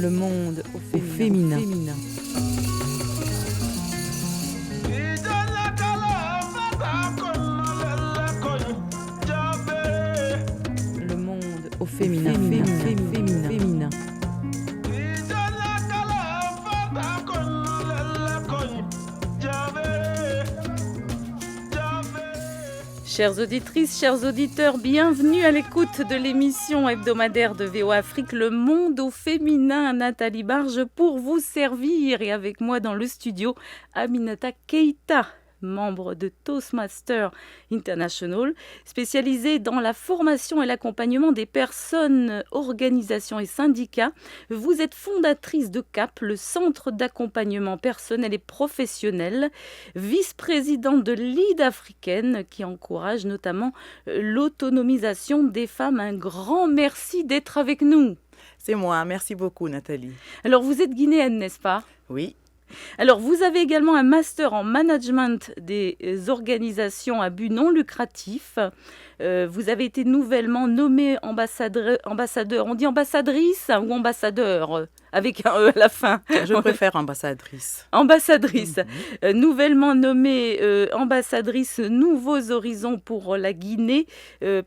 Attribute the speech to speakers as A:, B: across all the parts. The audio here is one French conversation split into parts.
A: Le monde au féminin. Le monde au féminin. Féminin. Chères auditrices, chers auditeurs, bienvenue à l'écoute de l'émission hebdomadaire de VOA Afrique, Le Monde au féminin. Nathalie Barge pour vous servir et avec moi dans le studio, Aminata Keita, membre de Toastmasters International, spécialisée dans la formation et l'accompagnement des personnes, organisations et syndicats. Vous êtes fondatrice de CAP, le Centre d'accompagnement personnel et professionnel, vice-présidente de Lead Africaine, qui encourage notamment l'autonomisation des femmes. Un grand merci d'être avec nous.
B: C'est moi, merci beaucoup Nathalie.
A: Alors vous êtes guinéenne, n'est-ce pas ?
B: Oui.
A: Alors, vous avez également un master en management des organisations à but non lucratif. Vous avez été nouvellement nommée ambassadeur. On dit ambassadrice ou ambassadeur avec un E à la fin.
B: Je préfère ambassadrice.
A: Ambassadrice. Nouvellement nommée ambassadrice Nouveaux Horizons pour la Guinée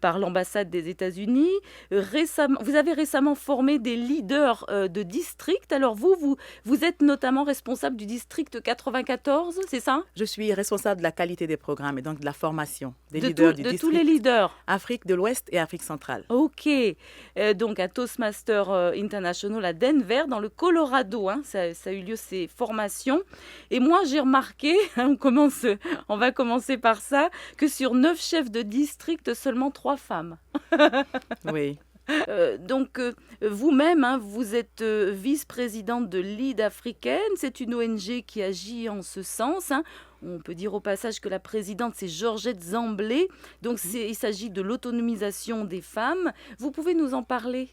A: par l'ambassade des États-Unis. Vous avez récemment formé des leaders de district. Alors vous êtes notamment responsable du district 94, c'est ça ?
B: Je suis responsable de la qualité des programmes et donc de la formation des leaders du district.
A: De tous les leaders.
B: Afrique de l'Ouest et Afrique centrale.
A: Ok. Donc à Toastmasters International à Denver, dans le Colorado, ça a eu lieu ces formations. Et moi, j'ai remarqué, on va commencer par ça, que sur 9 chefs de district, seulement 3 femmes.
B: Oui.
A: Donc, vous-même, vous êtes vice-présidente de Lead Africaine. C'est une ONG qui agit en ce sens. On peut dire au passage que la présidente, c'est Georgette Zamblé. Donc, il s'agit de l'autonomisation des femmes. Vous pouvez nous en parler ?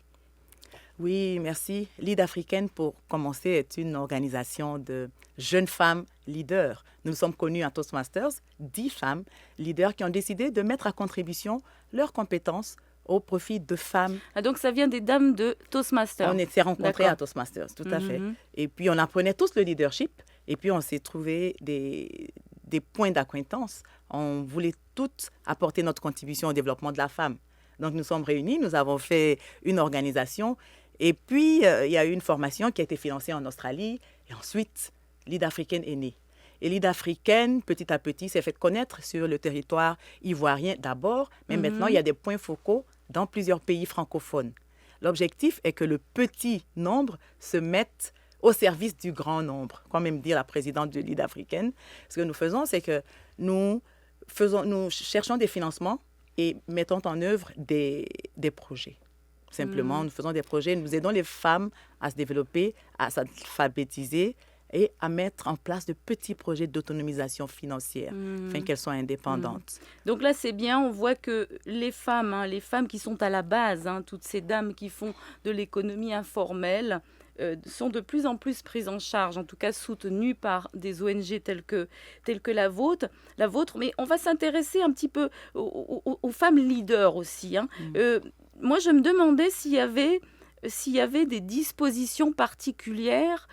B: Oui, merci. Lead Africaine, pour commencer, est une organisation de jeunes femmes leaders. Nous sommes connus à Toastmasters, 10 femmes leaders qui ont décidé de mettre à contribution leurs compétences au profit de femmes.
A: Ah, donc ça vient des dames de Toastmasters.
B: On s'est rencontrés à Toastmasters, tout à fait. Et puis on apprenait tous le leadership et puis on s'est trouvé des points d'acquaintance. On voulait toutes apporter notre contribution au développement de la femme. Donc nous sommes réunis, nous avons fait une organisation et puis il y a eu une formation qui a été financée en Australie et ensuite Lead Africaine est née. Et Lead Africaine, petit à petit, s'est fait connaître sur le territoire ivoirien d'abord, mais maintenant il y a des points focaux dans plusieurs pays francophones. L'objectif est que le petit nombre se mette au service du grand nombre, comme aime dire la présidente de Lead Africaine. Ce que nous faisons, c'est que nous cherchons des financements et mettons en œuvre des projets. Simplement, nous faisons des projets, nous aidons les femmes à se développer, à s'alphabétiser et à mettre en place de petits projets d'autonomisation financière afin qu'elles soient indépendantes.
A: Donc là, c'est bien, on voit que les femmes qui sont à la base, toutes ces dames qui font de l'économie informelle, sont de plus en plus prises en charge, en tout cas soutenues par des ONG telles que la vôtre. Mais on va s'intéresser un petit peu aux femmes leaders aussi. Moi, je me demandais s'il y avait des dispositions particulières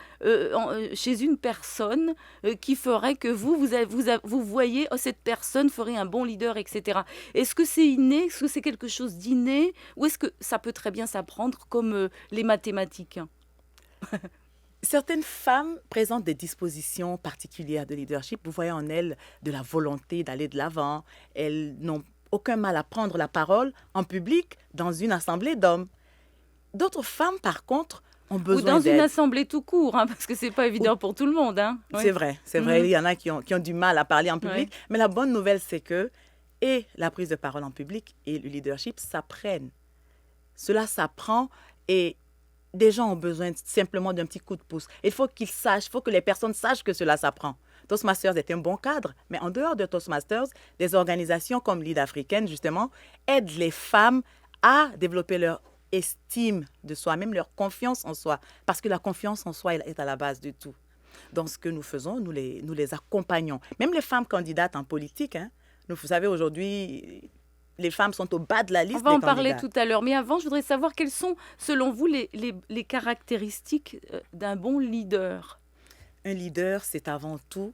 A: chez une personne qui ferait que vous voyez, cette personne ferait un bon leader, etc. Est-ce que c'est inné ? Est-ce que c'est quelque chose d'inné ? Ou est-ce que ça peut très bien s'apprendre comme les mathématiques ?
B: Certaines femmes présentent des dispositions particulières de leadership. Vous voyez en elles de la volonté d'aller de l'avant. Elles n'ont aucun mal à prendre la parole en public dans une assemblée d'hommes. D'autres femmes, par contre, ont besoin d'aide.
A: Ou dans une assemblée tout court, parce que ce n'est pas évident pour tout le monde. Oui.
B: C'est vrai. Il y en a qui ont du mal à parler en public. Oui. Mais la bonne nouvelle, c'est que la prise de parole en public et le leadership s'apprennent. Cela s'apprend et des gens ont besoin simplement d'un petit coup de pouce. Il faut qu'ils sachent, il faut que les personnes sachent que cela s'apprend. Toastmasters est un bon cadre, mais en dehors de Toastmasters, des organisations comme Lead Africaine, justement, aident les femmes à développer leur estime de soi, même leur confiance en soi, parce que la confiance en soi est à la base de tout. Donc, ce que nous faisons, nous les accompagnons. Même les femmes candidates en politique, vous savez, aujourd'hui, les femmes sont au bas de la liste
A: On va
B: des
A: en parler
B: candidats.
A: tout à l'heure. Mais avant, je voudrais savoir quelles sont, selon vous, les caractéristiques d'un bon leader.
B: Un leader, c'est avant tout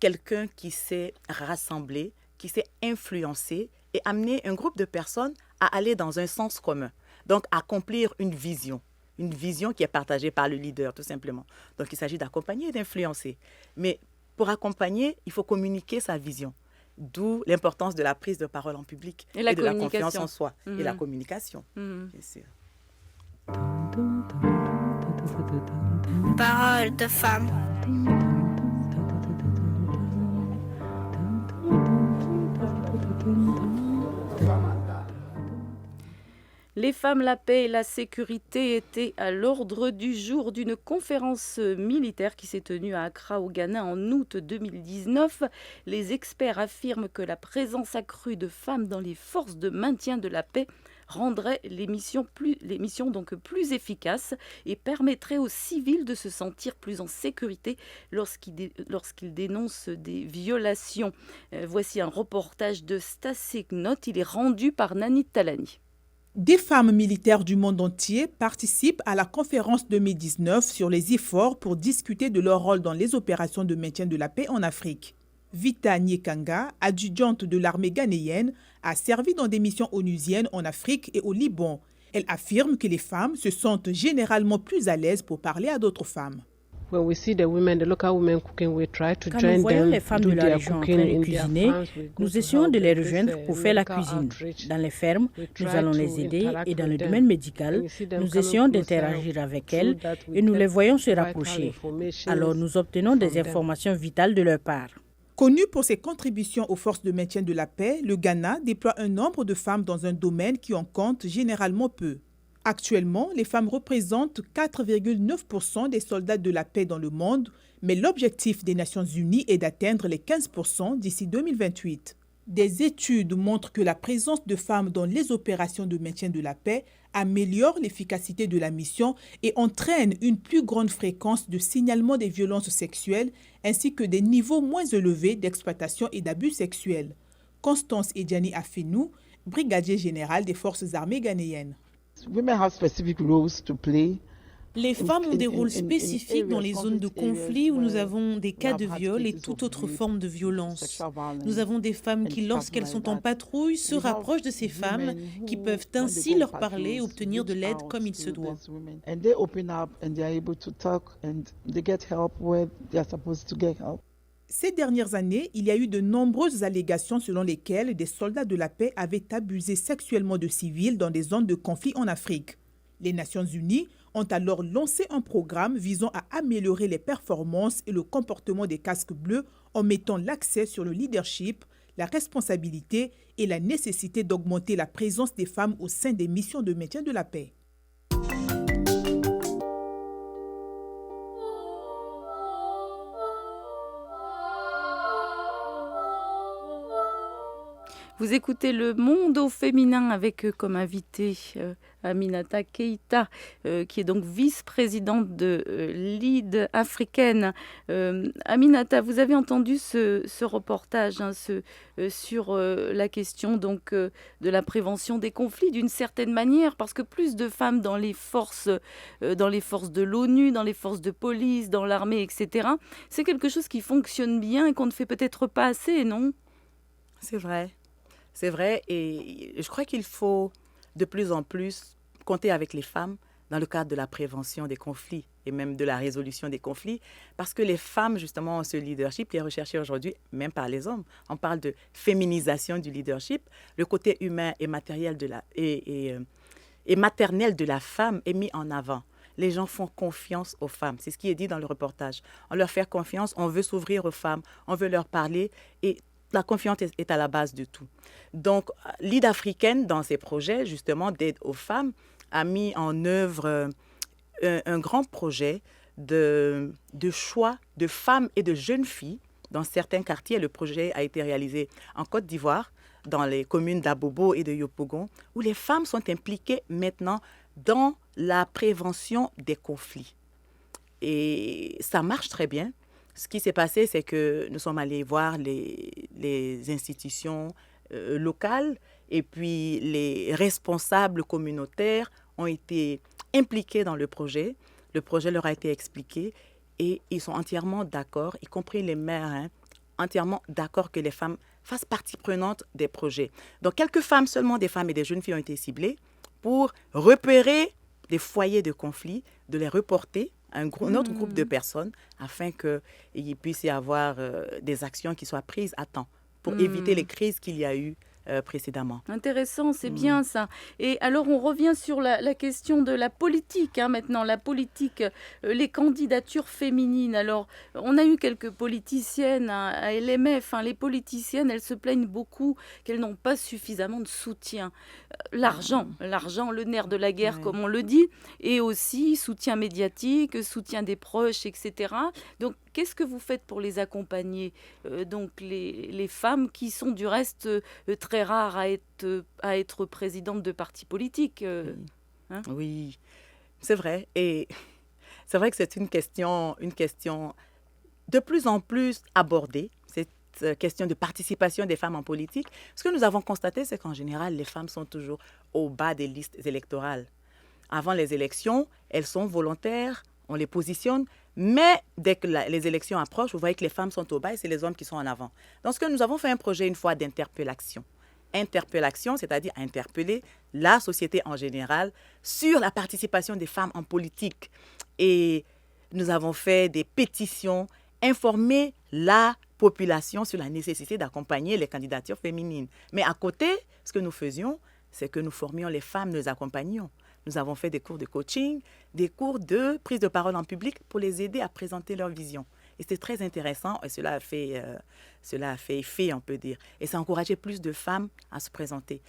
B: quelqu'un qui sait rassembler, qui sait influencer et amener un groupe de personnes à aller dans un sens commun. Donc, accomplir une vision qui est partagée par le leader, tout simplement. Donc, il s'agit d'accompagner et d'influencer. Mais pour accompagner, il faut communiquer sa vision. D'où l'importance de la prise de parole en public
A: Et la
B: de la confiance en soi et la
A: Mhm.
B: communication,
A: Mhm.
B: bien sûr.
C: Parole de femme.
A: Les femmes, la paix et la sécurité étaient à l'ordre du jour d'une conférence militaire qui s'est tenue à Accra, au Ghana, en août 2019. Les experts affirment que la présence accrue de femmes dans les forces de maintien de la paix rendrait les missions donc plus efficaces et permettrait aux civils de se sentir plus en sécurité lorsqu'ils dénoncent des violations. Voici un reportage de Stasek Note. Il est rendu par Nani Talani.
D: Des femmes militaires du monde entier participent à la conférence 2019 sur les efforts pour discuter de leur rôle dans les opérations de maintien de la paix en Afrique. Vita Nyekanga, adjudante de l'armée ghanéenne, a servi dans des missions onusiennes en Afrique et au Liban. Elle affirme que les femmes se sentent généralement plus à l'aise pour parler à d'autres femmes.
E: Quand nous
F: voyons les femmes de la région en train de cuisiner, nous essayons de les rejoindre pour faire la cuisine. Dans les fermes, nous allons les aider et dans le domaine médical, nous essayons d'interagir avec elles et nous les voyons se rapprocher. Alors nous obtenons des informations vitales de leur part.
D: Connu pour ses contributions aux forces de maintien de la paix, le Ghana déploie un nombre de femmes dans un domaine qui en compte généralement peu. Actuellement, les femmes représentent 4,9% des soldats de la paix dans le monde, mais l'objectif des Nations Unies est d'atteindre les 15% d'ici 2028. Des études montrent que la présence de femmes dans les opérations de maintien de la paix améliore l'efficacité de la mission et entraîne une plus grande fréquence de signalement des violences sexuelles ainsi que des niveaux moins élevés d'exploitation et d'abus sexuels. Constance Edjani Afenou, brigadier général des forces armées ghanéennes.
G: Les femmes ont des rôles spécifiques dans les zones de conflit où nous avons des cas de viol et toute autre forme de violence. Nous avons des femmes qui, lorsqu'elles sont en patrouille, se rapprochent de ces femmes qui peuvent ainsi leur parler et obtenir de l'aide comme il se doit.
D: Ces dernières années, il y a eu de nombreuses allégations selon lesquelles des soldats de la paix avaient abusé sexuellement de civils dans des zones de conflit en Afrique. Les Nations Unies ont alors lancé un programme visant à améliorer les performances et le comportement des casques bleus en mettant l'accent sur le leadership, la responsabilité et la nécessité d'augmenter la présence des femmes au sein des missions de maintien de la paix.
A: Vous écoutez Le Monde au féminin avec comme invité Aminata Keïta, qui est donc vice-présidente de Lead africaine. Aminata, vous avez entendu ce reportage sur la question donc, de la prévention des conflits d'une certaine manière, parce que plus de femmes dans les forces de l'ONU, dans les forces de police, dans l'armée, etc., c'est quelque chose qui fonctionne bien et qu'on ne fait peut-être pas assez, non ?
B: C'est vrai. C'est vrai, et je crois qu'il faut de plus en plus compter avec les femmes dans le cadre de la prévention des conflits et même de la résolution des conflits, parce que les femmes, justement, ont ce leadership qui est recherché aujourd'hui, même par les hommes. On parle de féminisation du leadership. Le côté humain et matériel et maternel de la femme est mis en avant. Les gens font confiance aux femmes. C'est ce qui est dit dans le reportage. On leur fait confiance, on veut s'ouvrir aux femmes, on veut leur parler et la confiance est à la base de tout. Donc, Lead africaine, dans ses projets, justement, d'aide aux femmes, a mis en œuvre un grand projet de choix de femmes et de jeunes filles dans certains quartiers. Le projet a été réalisé en Côte d'Ivoire, dans les communes d'Abobo et de Yopougon, où les femmes sont impliquées maintenant dans la prévention des conflits. Et ça marche très bien. Ce qui s'est passé, c'est que nous sommes allés voir les institutions locales Et puis, les responsables communautaires ont été impliqués dans le projet. Le projet leur a été expliqué et ils sont entièrement d'accord, y compris les maires, entièrement d'accord que les femmes fassent partie prenante des projets. Donc, quelques femmes seulement, des femmes et des jeunes filles ont été ciblées pour repérer des foyers de conflit, de les reporter à un autre groupe de personnes afin qu'il puisse y avoir des actions qui soient prises à temps pour éviter les crises qu'il y a eu précédemment.
A: Intéressant, c'est bien ça. Et alors, on revient sur la question de la politique, maintenant, la politique, les candidatures féminines. Alors, on a eu quelques politiciennes à LMF. Les politiciennes, elles se plaignent beaucoup qu'elles n'ont pas suffisamment de soutien. L'argent, le nerf de la guerre, comme on le dit, et aussi soutien médiatique, soutien des proches, etc. Donc, qu'est-ce que vous faites pour les accompagner, donc les femmes qui sont du reste très rares à être présidentes de partis politiques
B: Oui, c'est vrai. Et c'est vrai que c'est une question de plus en plus abordée, cette question de participation des femmes en politique. Ce que nous avons constaté, c'est qu'en général, les femmes sont toujours au bas des listes électorales. Avant les élections, elles sont volontaires, on les positionne, mais dès que les élections approchent, vous voyez que les femmes sont au bas et c'est les hommes qui sont en avant. Donc, ce que nous avons fait un projet une fois d'interpellation. Interpellation, c'est-à-dire interpeller la société en général sur la participation des femmes en politique. Et nous avons fait des pétitions, informer la population sur la nécessité d'accompagner les candidatures féminines. Mais à côté, ce que nous faisions, c'est que nous formions les femmes, nous les accompagnions. Nous avons fait des cours de coaching, des cours de prise de parole en public pour les aider à présenter leur vision. Et c'était très intéressant et cela a fait effet, on peut dire. Et ça a encouragé plus de femmes à se présenter.